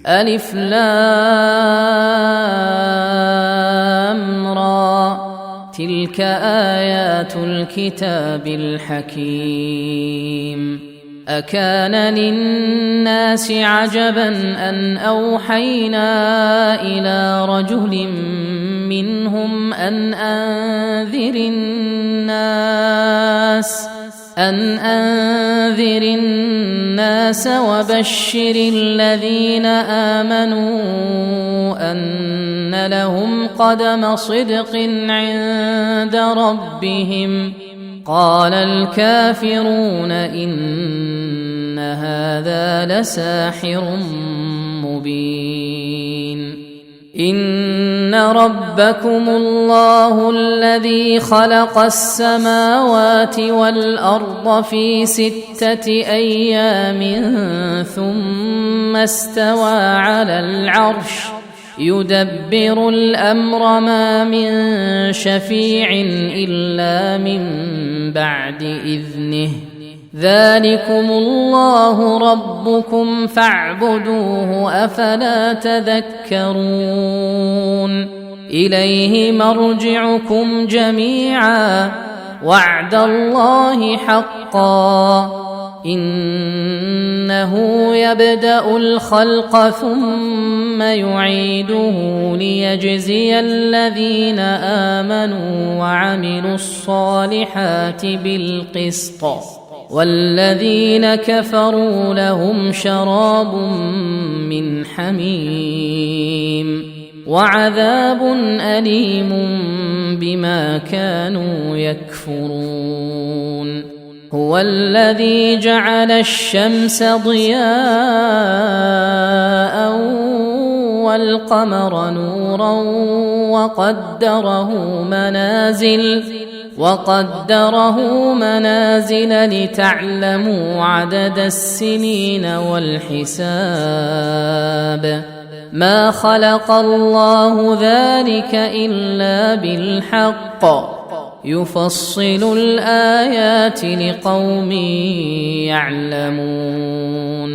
ألف لام را، تلك آيات الكتاب الحكيم. أكان للناس عجبا أن أوحينا إلى رجل منهم أن أنذر الناس وبشر الذين آمنوا أن لهم قدم صدق عند ربهم. قال الكافرون إن هذا لساحر مبين. إن ربكم الله الذي خلق السماوات والأرض في 6 أيام ثم استوى على العرش يدبر الأمر ما من شفيع إلا من بعد إذنه. ذلكم الله ربكم فاعبدوه أفلا تذكرون. إليه مرجعكم جميعا وعد الله حقا إنه يبدأ الخلق ثم يعيده ليجزي الذين آمنوا وعملوا الصالحات بالقسط والذين كفروا لهم شراب من حميم وعذاب أليم بما كانوا يكفرون. هو الذي جعل الشمس ضياء والقمر نورا وقدره منازل لتعلموا عدد السنين والحساب. ما خلق الله ذلك إلا بالحق يفصل الآيات لقوم يعلمون.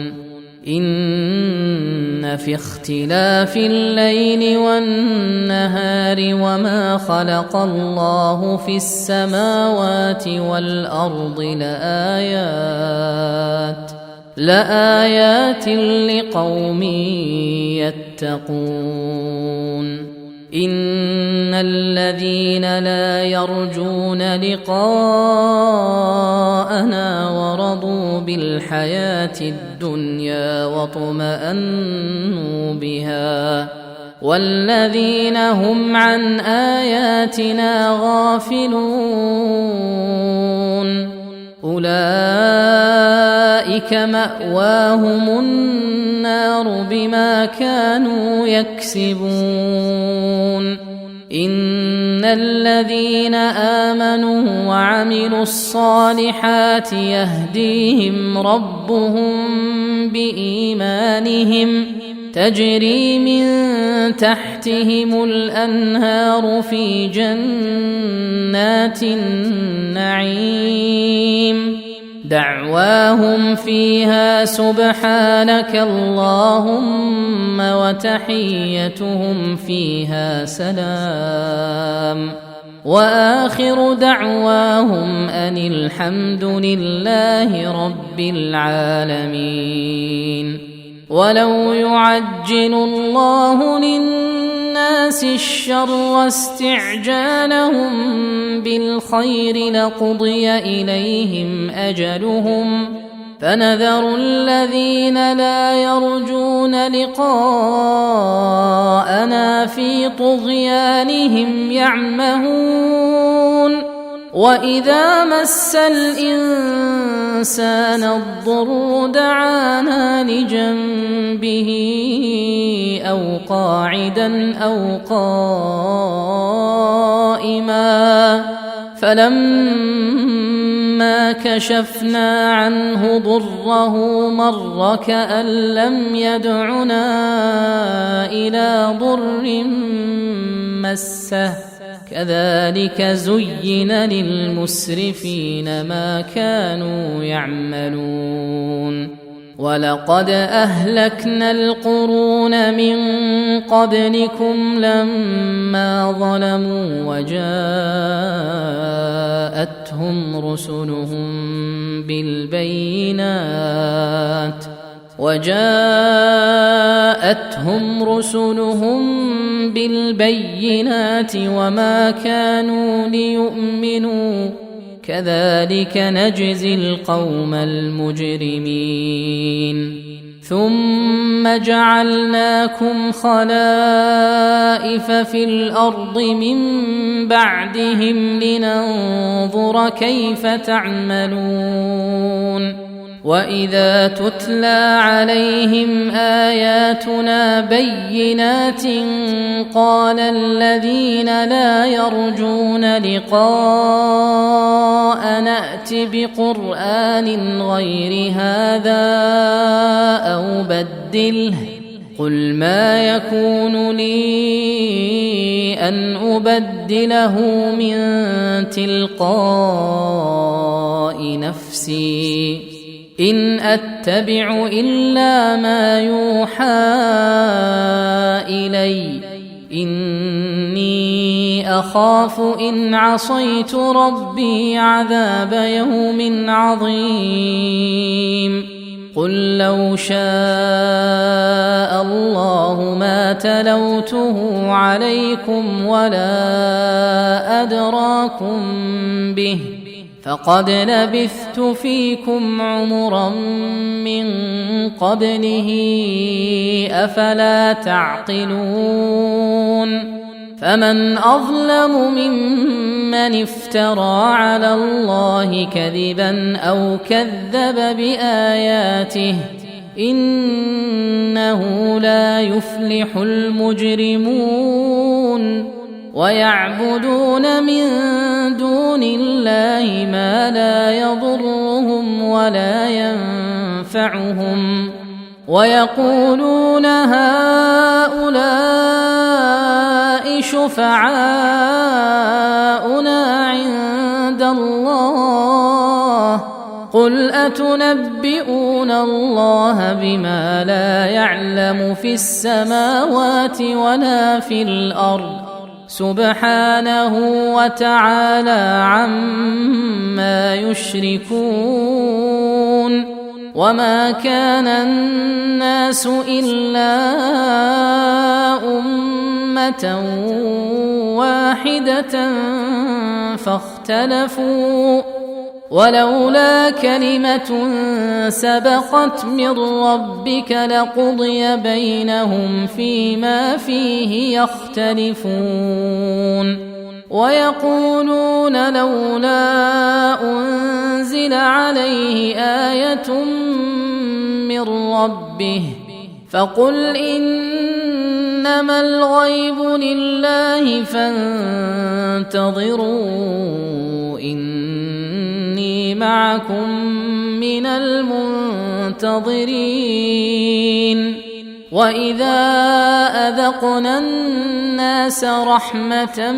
إن في اختلاف الليل والنهار وما خلق الله في السماوات والأرض لآيات لقوم يتقون. إن الذين لا يرجون لقاءنا ورضوا بالحياة الدنيا واطمأنوا بها والذين هم عن آياتنا غافلون أولئك مأواهم النار بما كانوا يكسبون. إن الذين آمنوا وعملوا الصالحات يهديهم ربهم بإيمانهم تجري من تحتهم الأنهار في جنات النعيم دعواهم فيها سبحانك اللهم وتحيتهم فيها سلام وآخر دعواهم أن الحمد لله رب العالمين. ولو يعجل الله للناس الشر استعجالهم بالخير لقضي إليهم أجلهم فنذر الذين لا يرجون لقاءنا في طغيانهم يعمهون. وإذا مس الإنسان الضر دعانا لجنبه أو قاعدا أو قائما فلما كشفنا عنه ضره مر كأن لم يدعنا إلى ضر مسه كذلك زين للمسرفين ما كانوا يعملون. ولقد أهلكنا القرون من قبلكم لما ظلموا وجاءتهم رسلهم بالبينات وما كانوا ليؤمنوا كذلك نجزي القوم المجرمين ثم جعلناكم خلائف في الأرض من بعدهم لننظر كيف تعملون وإذا تتلى عليهم آياتنا بينات قال الذين لا يرجون لقاء نأت بقرآن غير هذا أو بدله قل ما يكون لي أن أبدله من تلقاء نفسي إن أتبع إلا ما يوحى إلي إني أخاف إن عصيت ربي عذاب يوم عظيم قل لو شاء الله ما تلوته عليكم ولا أدراكم به فقد لبثت فيكم عمرا من قبله أفلا تعقلون فمن أظلم ممن افترى على الله كذبا أو كذب بآياته إنه لا يفلح المجرمون ويعبدون من دون الله ما لا يضرهم ولا ينفعهم ويقولون هؤلاء شفعاؤنا عند الله قل أتنبئون الله بما لا يعلم في السماوات ولا في الأرض سبحانه وتعالى عما يشركون وما كان الناس إلا أمة واحدة فاختلفوا ولولا كلمة سبقت من ربك لقضي بينهم فيما فيه يختلفون ويقولون لولا أنزل عليه آية من ربه فقل إنما الغيب لله فانتظروا إني معكم من المنتظرين وإذا أذقنا الناس رحمة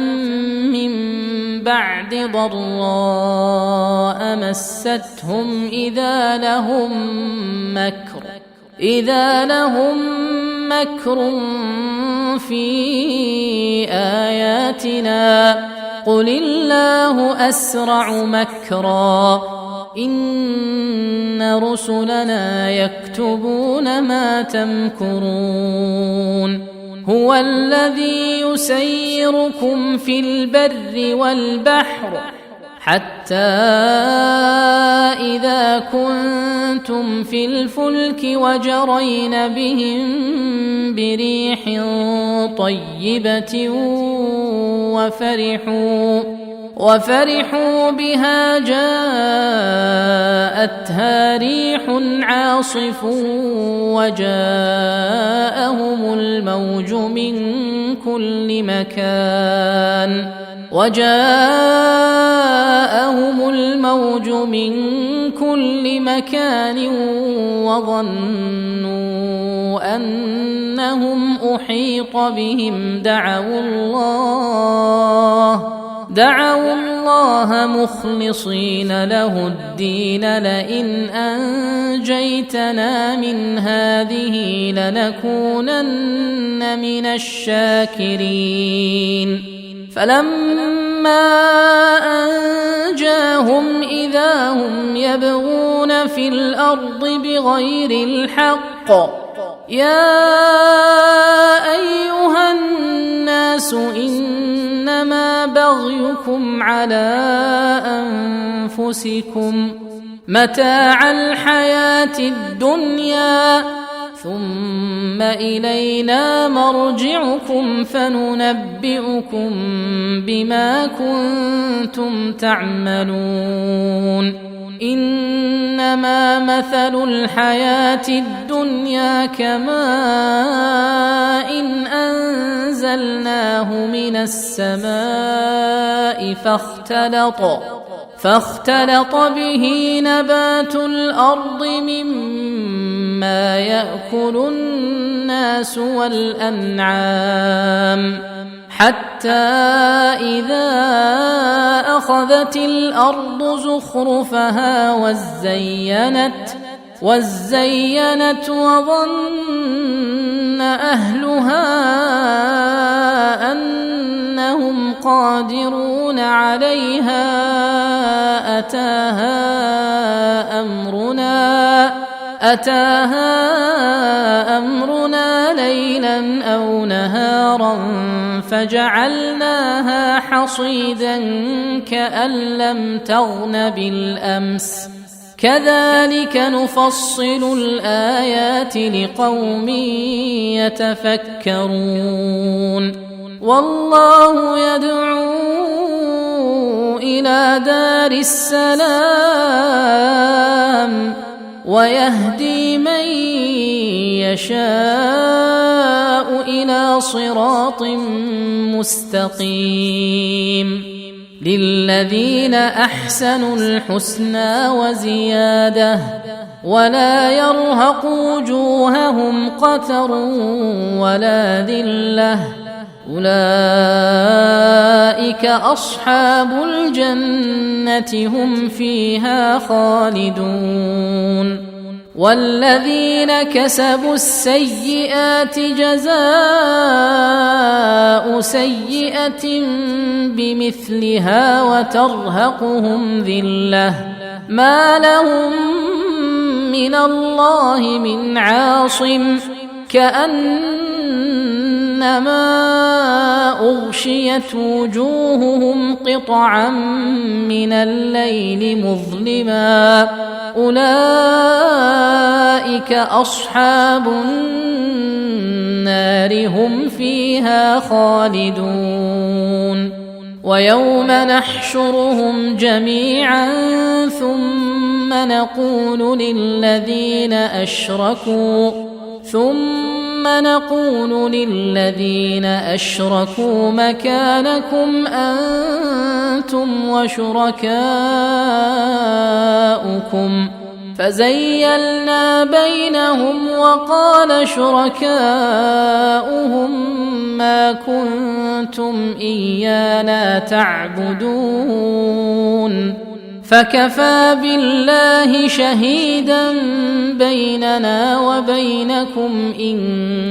من بعد ضراء مستهم إذا لهم مكر في آياتنا قل الله أسرع مكرا إن رسلنا يكتبون ما تمكرون هو الذي يسيركم في البر والبحر حتى إذا كنتم في الفلك وجرين بهم بريح طيبة وفرحوا بها جاءتها ريح عاصف وجاءهم الموج من كل مكان وظنوا أنهم أحيط بهم دعوا الله مخلصين له الدين لئن أنجيتنا من هذه لنكونن من الشاكرين فلما أنجاهم إذا هم يبغون في الأرض بغير الحق يا أيها الناس إنما بغيكم على أنفسكم متاع الحياة الدنيا ثم إلينا مرجعكم فننبئكم بما كنتم تعملون إنما مثل الحياة الدنيا كماء إن أنزلناه من السماء فاختلط به نبات الأرض مما يأكل الناس والأنعام حتى إذا أخذت الأرض زخرفها وزينت وظن أهلها أنهم قادرون عليها أتاها أمرنا ليلا أو نهارا فجعلناها حصيدا كأن لم تغن بالأمس كذلك نفصل الآيات لقوم يتفكرون والله يدعو إلى دار السلام ويهدي من يشاء إلى صراط مستقيم للذين أحسنوا الحسنى وزيادة ولا يرهق وجوههم قتر ولا ذلة أولئك أصحاب الجنة هم فيها خالدون والذين كسبوا السيئات جزاء سيئة بمثلها وترهقهم ذلة ما لهم من الله من عاصم كأنما أغشيت وجوههم قطعا من الليل مظلما أولئك أصحاب النار هم فيها خالدون ويوم نحشرهم جميعا ثم نقول للذين أشركوا مكانكم أنتم وشركاؤكم فزيلنا بينهم وقال شركاؤهم ما كنتم إيانا تعبدون فكفى بالله شهيدا بيننا وبينكم إن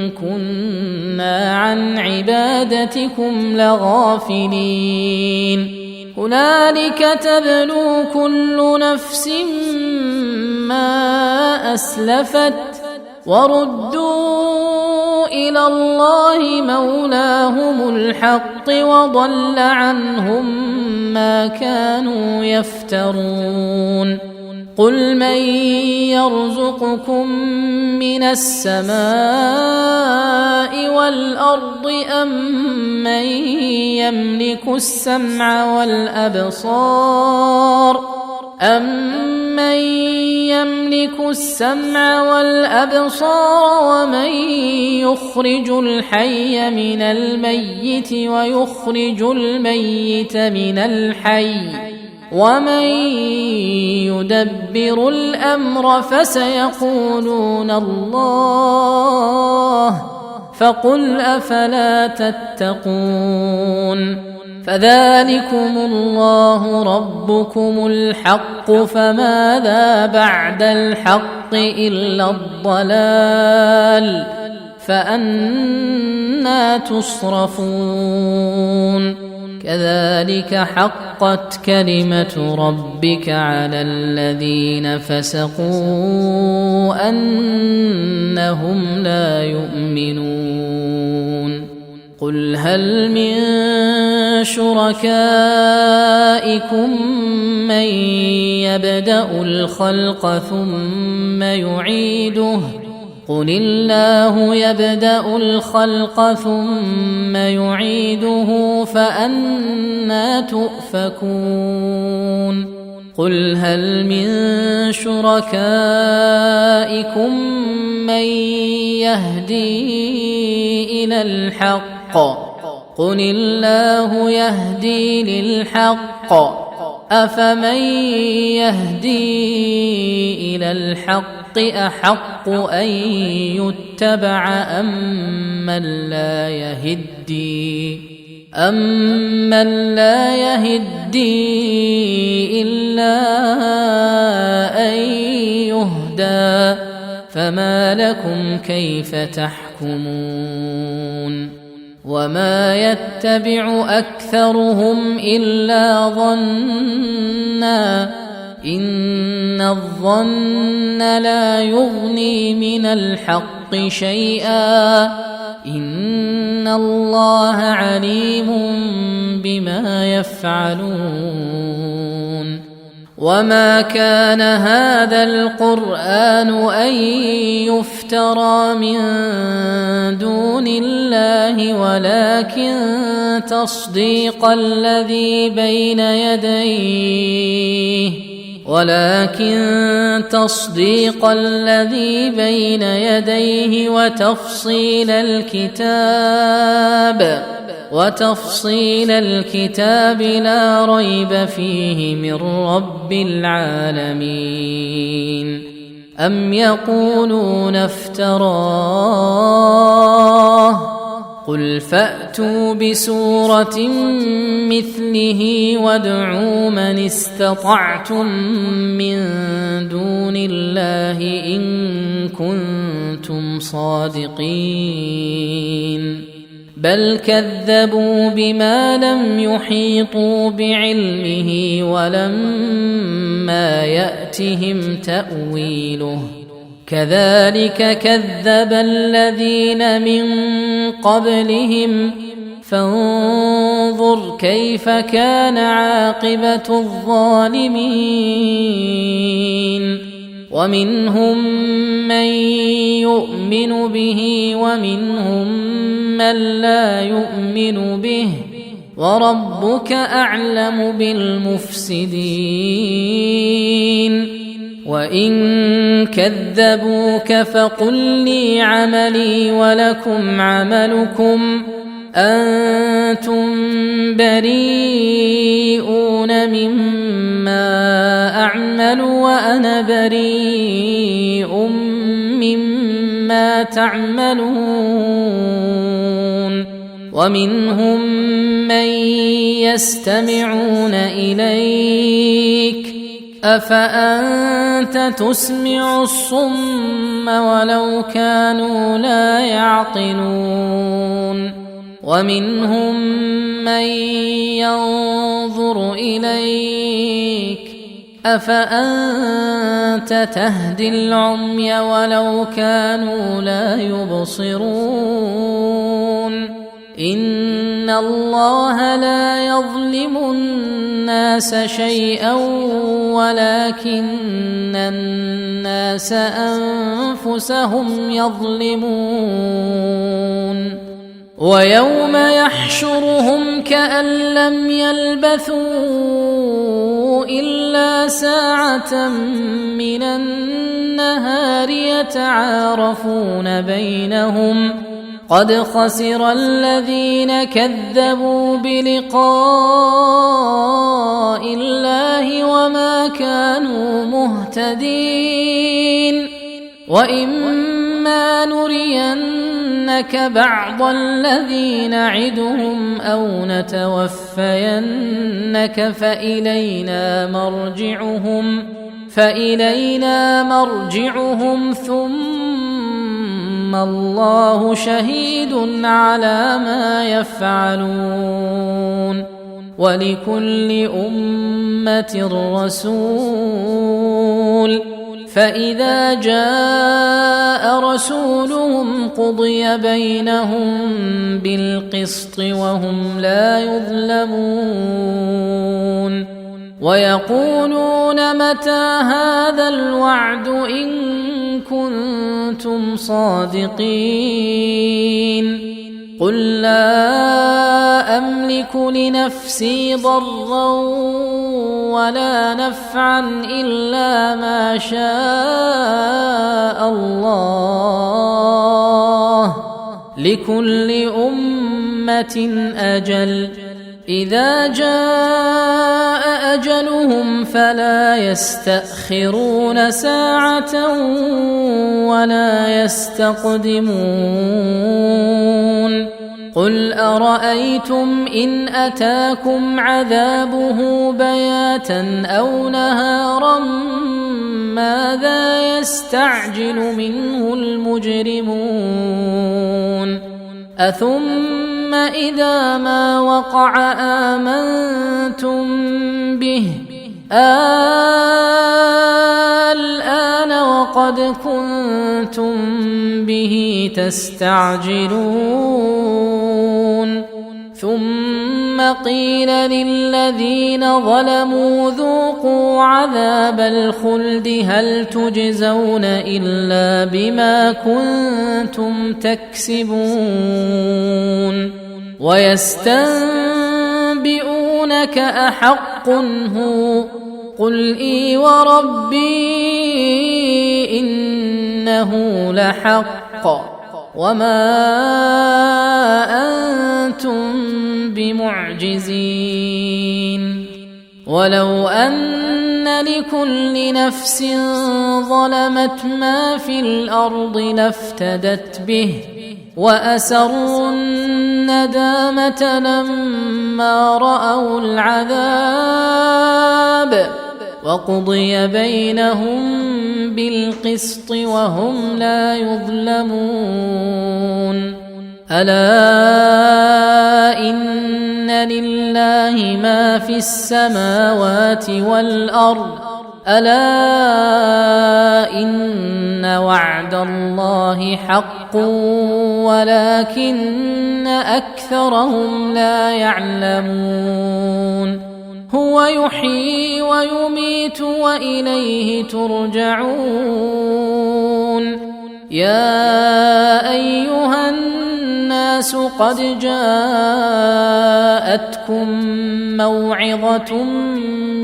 كنا عن عبادتكم لغافلين هنالك تبلو كل نفس ما أسلفت وردوا إلى الله مولاهم الحق وضل عنهم ما كانوا يفترون قل من يرزقكم من السماء والأرض أمن يملك السمع والأبصار ومن يخرج الحي من الميت ويخرج الميت من الحي ومن يدبر الأمر فسيقولون الله فقل أفلا تتقون فذلكم الله ربكم الحق، فماذا بعد الحق إلا الضلال، فأنى تصرفون. كذلك حقت كلمة ربك على الذين فسقوا أنهم لا يؤمنون. قل هل من شركائكم من يبدأ الخلق ثم يعيده؟ قل الله يبدأ الخلق ثم يعيده، فأنى تؤفكون. قل هل من شركائكم من يهدي إلى الحق؟ قل الله يهدي للحق، أفمن يهدي إلى الحق أحق أن يتبع أمن لا يهدي إلا أن يهدى، فما لكم كيف تحكمون؟ وما يتبع أكثرهم إلا ظنا، إن الظن لا يغني من الحق شيئا، إن الله عليم بما يفعلون. وما كان هذا القرآن أن يفترى من دون الله، ولكن تصديق الذي بين يديه وتفصيل الكتاب لا ريب فيه من رب العالمين. أم يقولون افتراه؟ قل فأتوا بسورة مثله وادعوا من استطعتم من دون الله إن كنتم صادقين. بل كذبوا بما لم يحيطوا بعلمه ولما يأتهم تأويله، كذلك كذب الذين من قبلهم، فانظر كيف كان عاقبة الظالمين. ومنهم من يؤمن به ومنهم من لا يؤمن به، وربك أعلم بالمفسدين. وإن كذبوك فقل لي عملي ولكم عملكم، أنتم بريئون مما أعمل وأنا بريء مما تعملون. ومنهم من يستمعون إليك، أفأنت تسمع الصم ولو كانوا لا يعقلون. ومنهم من ينظر إليك، أفأنت تهدي العمي ولو كانوا لا يبصرون. إن الله لا يظلم الناس شيئا ولكن الناس أنفسهم يظلمون. ويوم يحشرهم كأن لم يلبثوا إلا ساعة من النهار يتعارفون بينهم، قد خسر الذين كذبوا بلقاء الله وما كانوا مهتدين. وإما نرينك نُرِيَنَّكَ بَعْضَ الَّذِي نَعِدُهُمْ أَوْ نَتَوَفَّيَنَّكَ فَإِلَيْنَا مَرْجِعُهُمْ ثُمَّ اللَّهُ شَهِيدٌ عَلَى مَا يَفْعَلُونَ وَلِكُلِّ أُمَّةٍ رَسُولٌ فَإِذَا جَاءَ رَسُولُهُمْ قُضِيَ بَيْنَهُم بِالْقِسْطِ وَهُمْ لَا يُظْلَمُونَ وَيَقُولُونَ مَتَى هَذَا الْوَعْدُ إِن كُنتُمْ صَادِقِينَ قُل لَّا أَمْلِكُ لِنَفْسِي ضَرًّا وَلَا نَفْعًا إِلَّا مَا شَاءَ اللَّهُ لِكُلِّ أُمَّةٍ أَجَلٌ إِذَا جَاءَ أَجَلُهُمْ فَلَا يَسْتَأْخِرُونَ سَاعَةً وَلَا يَسْتَقْدِمُونَ قُلْ أَرَأَيْتُمْ إِنْ أَتَاكُمْ عَذَابُهُ بَيَاتًا أَوْ نَهَارًا مَاذَا يَسْتَعْجِلُ مِنْهُ الْمُجْرِمُونَ أَثُمَّ إِذَا مَا وَقَعَ آمَنْتُمْ بِهِ الْآنَ وَقَدْ كُنْتُمْ بِهِ تَسْتَعْجِلُونَ ثُمَّ قِيلَ لِلَّذِينَ ظَلَمُوا ذُوقُوا عَذَابَ الْخُلْدِ هَلْ تُجْزَوْنَ إِلَّا بِمَا كُنتُمْ تَكْسِبُونَ وَيَسْتَنبِئُونَكَ أَحَقٌّ هُوَ قُلْ إِي وَرَبِّي إِنَّهُ لَحَقٌّ وَمَا أَنتُم بِمُعْجِزِينَ وَلَوْ أَنَّ لِكُلِّ نَفْسٍ ظَلَمَتْ مَا فِي الْأَرْضِ لَافْتَدَتْ بِهِ وَأَسَرُّوا النَّدَامَةَ لَمَّا رَأَوُا الْعَذَابَ وَقُضِيَ بَيْنَهُم بِالْقِسْطِ وَهُمْ لَا يُظْلَمُونَ أَلَا إِنَّ لِلَّهِ مَا فِي السَّمَاوَاتِ وَالْأَرْضِ أَلَا إِنَّ وَعْدَ اللَّهِ حَقٌّ وَلَكِنَّ أَكْثَرَهُمْ لَا يَعْلَمُونَ هُوَ يُحْيِي وَيُمِيتُ وَإِلَيْهِ تُرْجَعُونَ يَا أَيُّهَا النَّاسُ قَدْ جَاءَتْكُم مَّوْعِظَةٌ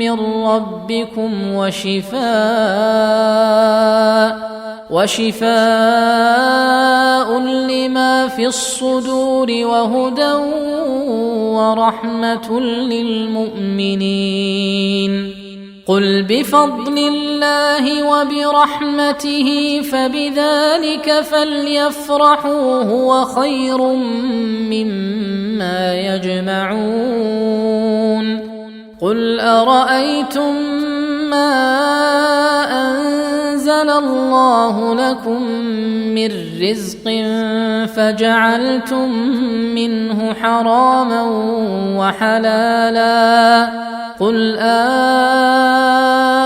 مِّن رَّبِّكُمْ وَشِفَاءٌ لِّمَا فِي الصُّدُورِ وَهُدًى وَرَحْمَةٌ لِّلْمُؤْمِنِينَ قُلْ بِفَضْلِ اللَّهِ وَبِرَحْمَتِهِ فَبِذَلِكَ فَلْيَفْرَحُوا هُوَ خَيْرٌ مِّمَّا يَجْمَعُونَ قُلْ أَرَأَيْتُم مَّا أَنزَلَ اللَّهُ لَكُم مِّن رِّزْقٍ فَجَعَلْتُم مِّنْهُ حَرَامًا وَحَلَالًا قُلْ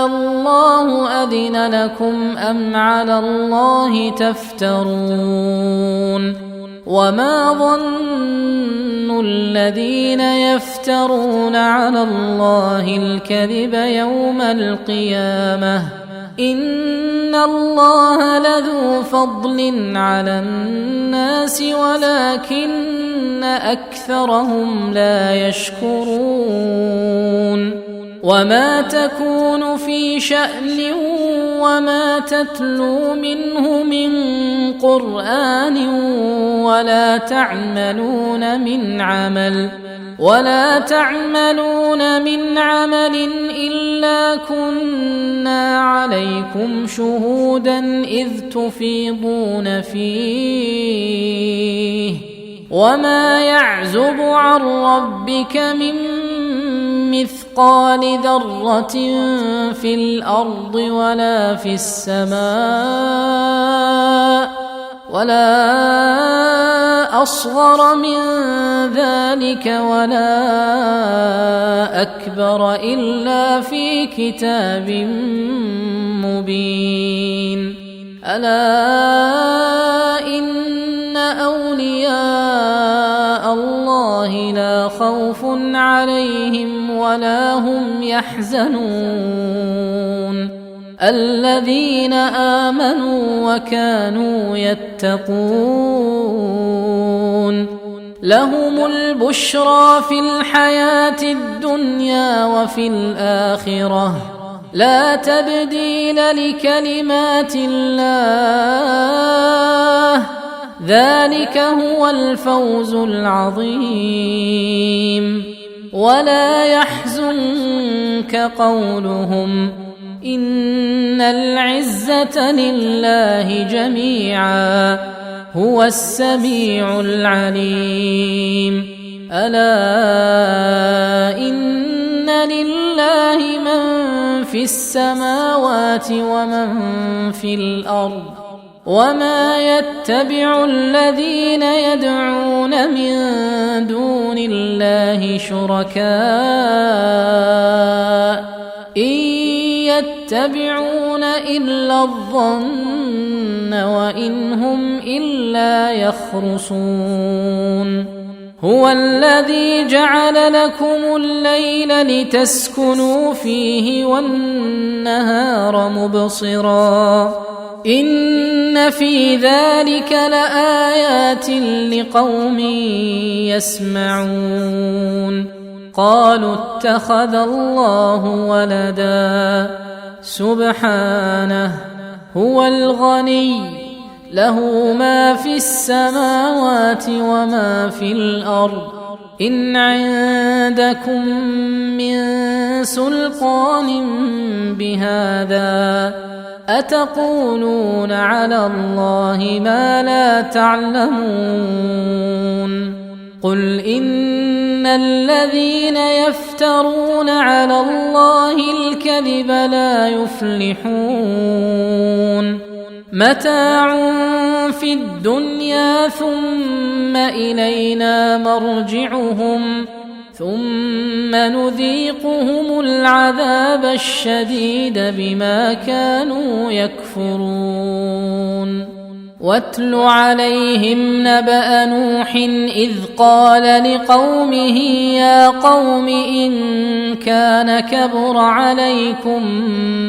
اللَّهُ أَذِنَ لَكُمْ أَمْ عَلَى اللَّهِ تَفْتَرُونَ وَمَا ظَنُّ الَّذِينَ يَفْتَرُونَ عَلَى اللَّهِ الْكَذِبَ يَوْمَ الْقِيَامَةِ إِنَّ اللَّهَ لَذُو فَضْلٍ عَلَى النَّاسِ وَلَكِنَّ أَكْثَرَهُمْ لَا يَشْكُرُونَ وما تكون في شأن وما تتلو منه من قرآن ولا تعملون من عمل إلا كنا عليكم شهودا إذ تفيضون فيه وما يعزب عن ربك من مثقال ذرة في الأرض ولا في السماء ولا أصغر من ذلك ولا أكبر إلا في كتاب مبين ألا إن أولياء الله لا خوف عليهم ولا هم يحزنون الذين آمنوا وكانوا يتقون لهم البشرى في الحياة الدنيا وفي الآخرة لا تبديل لكلمات الله ذلك هو الفوز العظيم ولا يحزنك قولهم إن العزة لله جميعا هو السميع العليم ألا إن لله من في السماوات ومن في الأرض وما يتبع الذين يدعون من دون الله شركاء إن يتبعون إلا الظن وإن هم إلا يخرصون هو الذي جعل لكم الليل لتسكنوا فيه والنهار مبصرا إن في ذلك لآيات لقوم يسمعون قالوا اتخذ الله ولدا سبحانه هو الغني له ما في السماوات وما في الأرض إن عندكم من سلطان بهذا أتقولون على الله ما لا تعلمون قل إن الذين يفترون على الله الكذب لا يفلحون متاع في الدنيا ثم إلينا مرجعهم ثم نذيقهم العذاب الشديد بما كانوا يكفرون واتل عليهم نبأ نوح إذ قال لقومه يا قوم إن كان كبر عليكم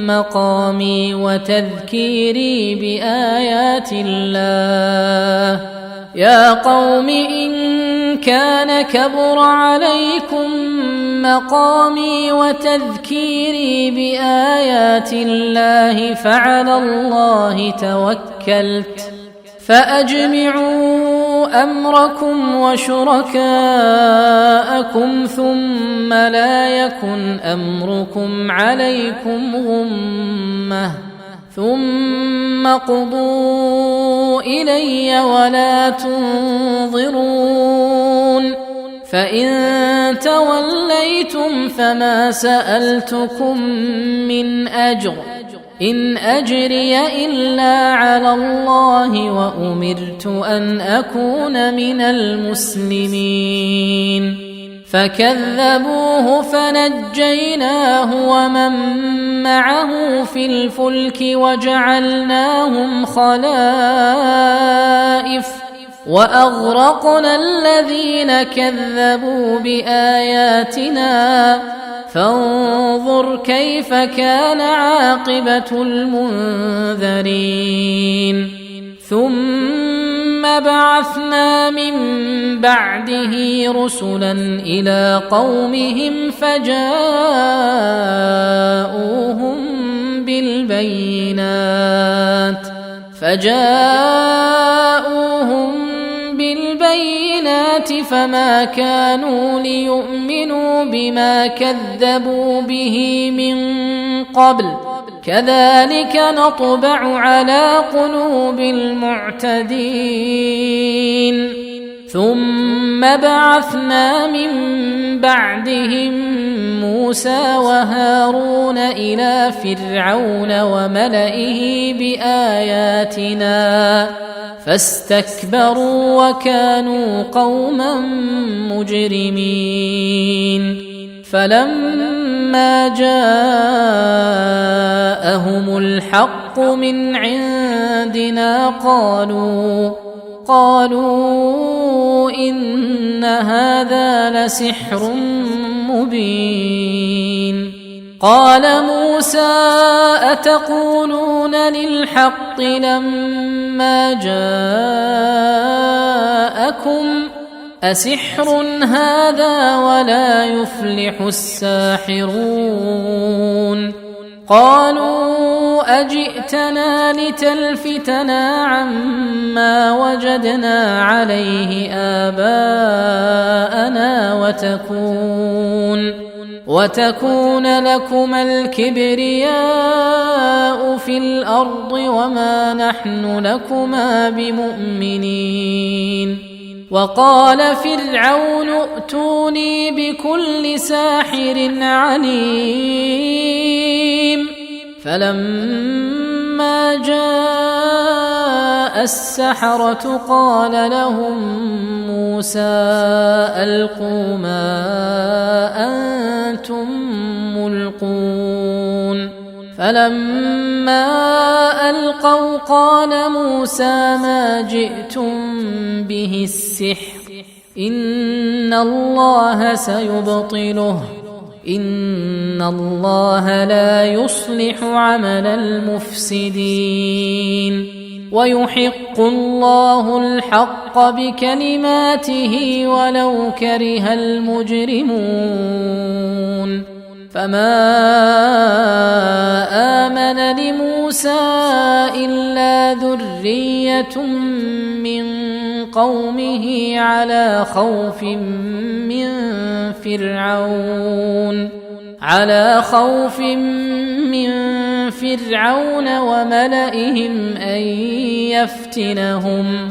مقامي وتذكيري بآيات الله يا قوم إن كان كبر عليكم مقامي وتذكيري بآيات الله فعلى الله توكلت فأجمعوا أمركم وشركاءكم ثم لا يكن أمركم عليكم غمة ثم قضوا إلي ولا تنظرون فإن توليتم فما سألتكم من أجر إن أجري إلا على الله وأمرت أن أكون من المسلمين فكذبوه فنجيناه ومن معه في الفلك وجعلناهم خلائف وأغرقنا الذين كذبوا بآياتنا فانظر كيف كان عاقبة المنذرين ثم بعثنا من بعده رسلا إلى قومهم فجاءوهم بالبينات فما كانوا ليؤمنوا بما كذبوا به من قبل كذلك نطبع على قلوب المعتدين ثم بعثنا من بعدهم موسى وهارون إلى فرعون وملئه بآياتنا فاستكبروا وكانوا قوما مجرمين فلما جاءهم الحق من عندنا قالوا إن هذا لسحر مبين قال موسى أتقولون للحق لما جاءكم أسحر هذا ولا يفلح الساحرون قالوا أجئتنا لتلفتنا عما وجدنا عليه آباءنا وتكون لكما الكبرياء في الأرض وما نحن لكما بمؤمنين وقال فرعون ائتوني بكل ساحر عليم فلما جاء السحرة قال لهم موسى ألقوا ما أنتم ملقون فلما ألقوا قال موسى ما جئتم به السحر إن الله سيبطله إن الله لا يصلح عمل المفسدين ويحق الله الحق بكلماته ولو كره المجرمون فما آمن لموسى إلا ذرية من قومه على خوف من فرعون وملئهم أن يفتنهم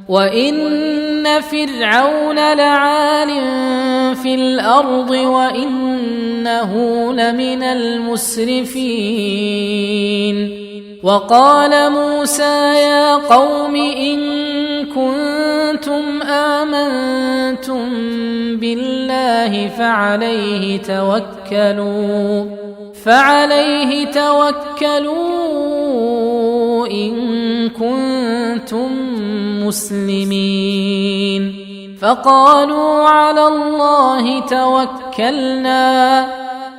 وإن فرعون لعال في الأرض وإنه لمن المسرفين وقال موسى يا قوم إن كنتم آمنتم بالله فعليه توكلوا إن كنتم مسلمين فقالوا على الله توكلنا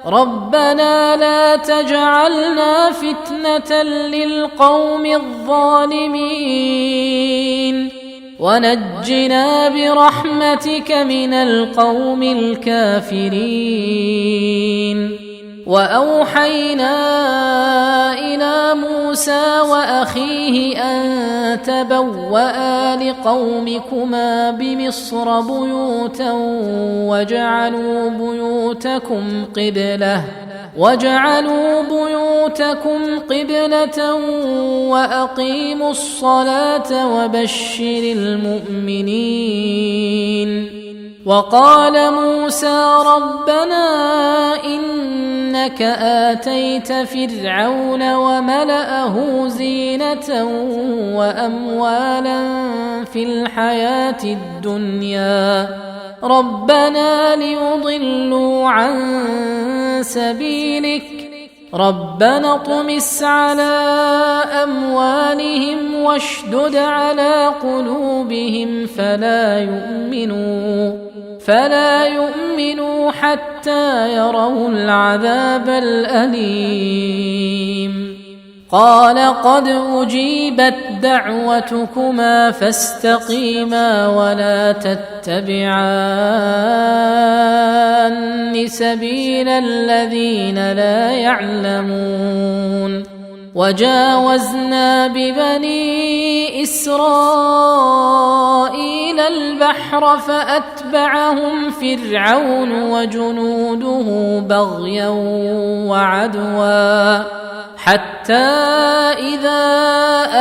ربنا لا تجعلنا فتنة للقوم الظالمين ونجنا برحمتك من القوم الكافرين وأوحينا إلى موسى وأخيه أن تبوأ لقومكما بمصر بيوتا وجعلوا بيوتكم قبلة وأقيموا الصلاة وبشر المؤمنين وقال موسى ربنا إنك آتيت فرعون وملأه زينة وأموالا في الحياة الدنيا ربنا ليضلوا عن سبيلك ربنا اطمس على أموالهم واشدد على قلوبهم فلا يؤمنوا حتى يروا العذاب الأليم قال قد أجيبت دعوتكما فاستقيما ولا تتبعان سبيل الذين لا يعلمون وجاوزنا ببني إسرائيل البحر فأتبعهم فرعون وجنوده بغيا وعدوا حتى إذا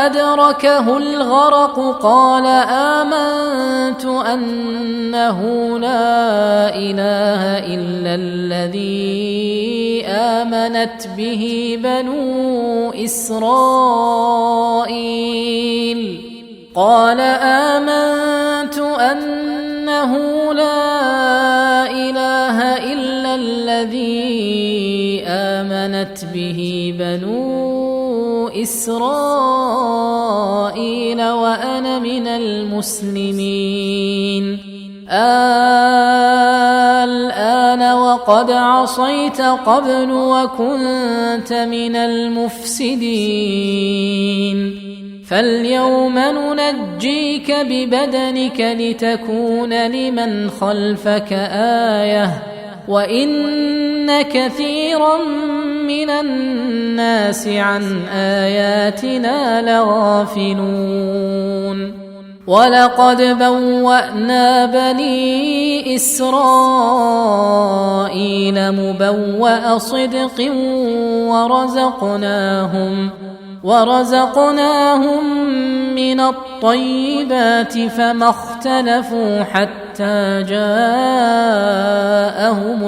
أدركه الغرق قال آمنت أنه لا إله إلا الذي آمنت به بنو إسرائيل قال آمنت أنه لا إله إلا الذي آمنت به بنو إسرائيل وأنا من المسلمين الآن وقد عصيت قبل وكنت من المفسدين فاليوم ننجيك ببدنك لتكون لمن خلفك آية وإن كثيرا من الناس عن آياتنا لغافلون ولقد بوأنا بني إسرائيل مبوأ صدق ورزقناهم من الطيبات فما اختلفوا حتى جاءهم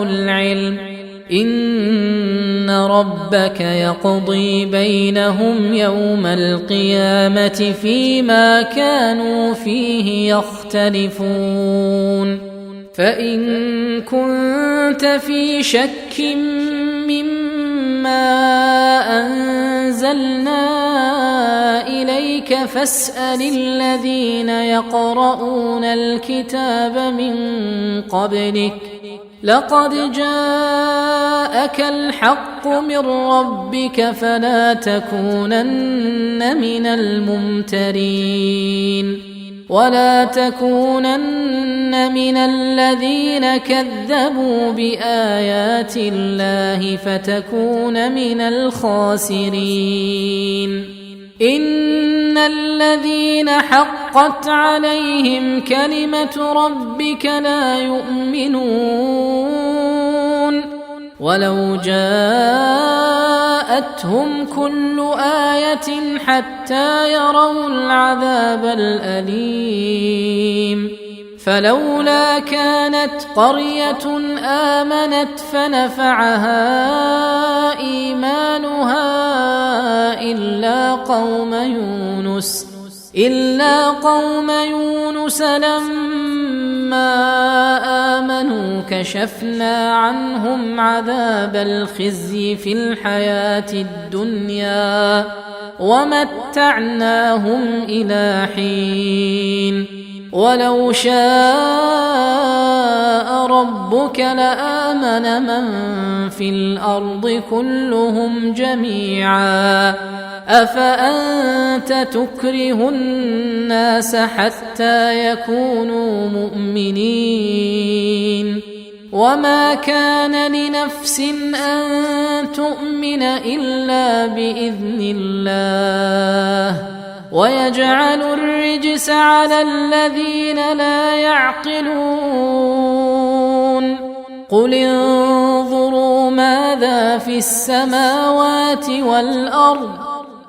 العلم إن ربك يقضي بينهم يوم القيامة فيما كانوا فيه يختلفون فإن كنت في شك مما أنزلنا إليك فاسأل الذين يقرؤون الكتاب من قبلك لقد جاءك الحق من ربك فلا تكونن من الممترين ولا تكونن من الذين كذبوا بآيات الله فتكون من الخاسرين إن الذين حقت عليهم كلمة ربك لا يؤمنون ولو جاءتهم كل آية حتى يروا العذاب الأليم فلولا كانت قرية آمنت فنفعها إيمانها إلا قوم يونس لما آمنوا كشفنا عنهم عذاب الخزي في الحياة الدنيا ومتعناهم إلى حين ولو شاء ربك لآمن من في الأرض كلهم جميعا أفأنت تكره الناس حتى يكونوا مؤمنين وما كان لنفس أن تؤمن إلا بإذن الله ويجعل الرجس على الذين لا يعقلون قل انظروا ماذا في السماوات والأرض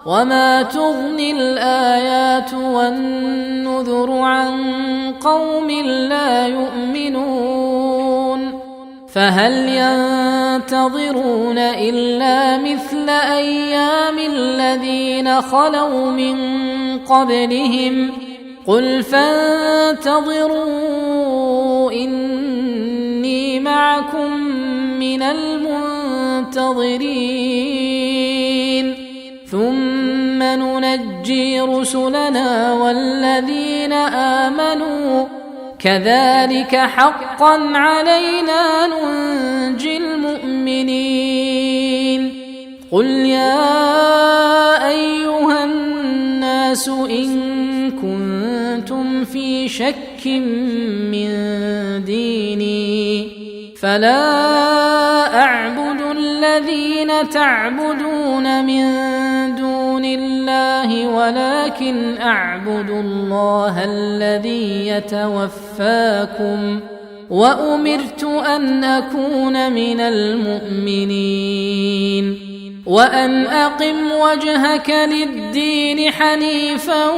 وما تغني الآيات والنذر عن قوم لا يؤمنون فهل ينتظرون إلا مثل أيام الذين خلوا من قبلهم قل فانتظروا إني معكم من المنتظرين ثم ننجي رسلنا والذين آمنوا كذلك حقا علينا ننجي المؤمنين قل يا أيها الناس إن كنتم في شك من ديني فلا أعبد الذين تعبدون من دون الله ولكن أعبد الله الذي يتوفاكم وأمرت أن أكون من المؤمنين وأن أقم وجهك للدين حنيفا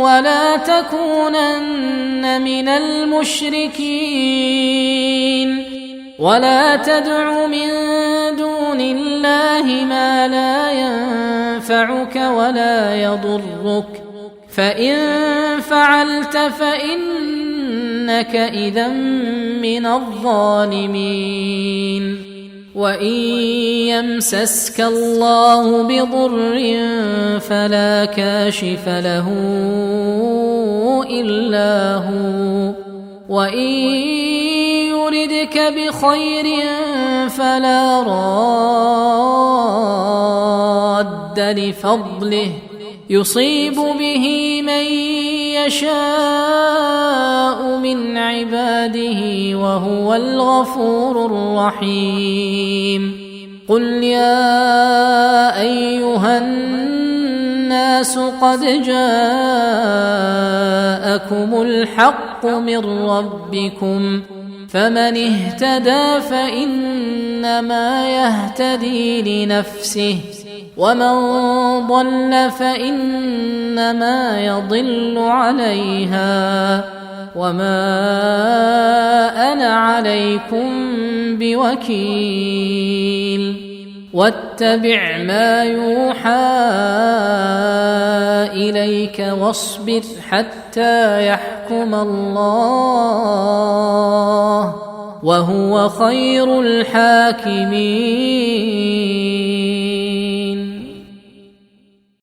ولا تكونن من المشركين ولا تدع من دون الله ما لا ينفعك ولا يضرك فإن فعلت فإنك إذا من الظالمين وإن يمسسك الله بضر فلا كاشف له إلا هو وإن يردك بخير فلا راد لفضله يصيب به من يشاء من عباده وهو الغفور الرحيم قل يا أيها الناس قد جاءكم الحق من ربكم فمن اهتدى فإنما يهتدي لنفسه ومن ضل فإنما يضل عليها وما أنا عليكم بوكيل واتبع ما يوحى إليك واصبر حتى يحكم الله وهو خير الحاكمين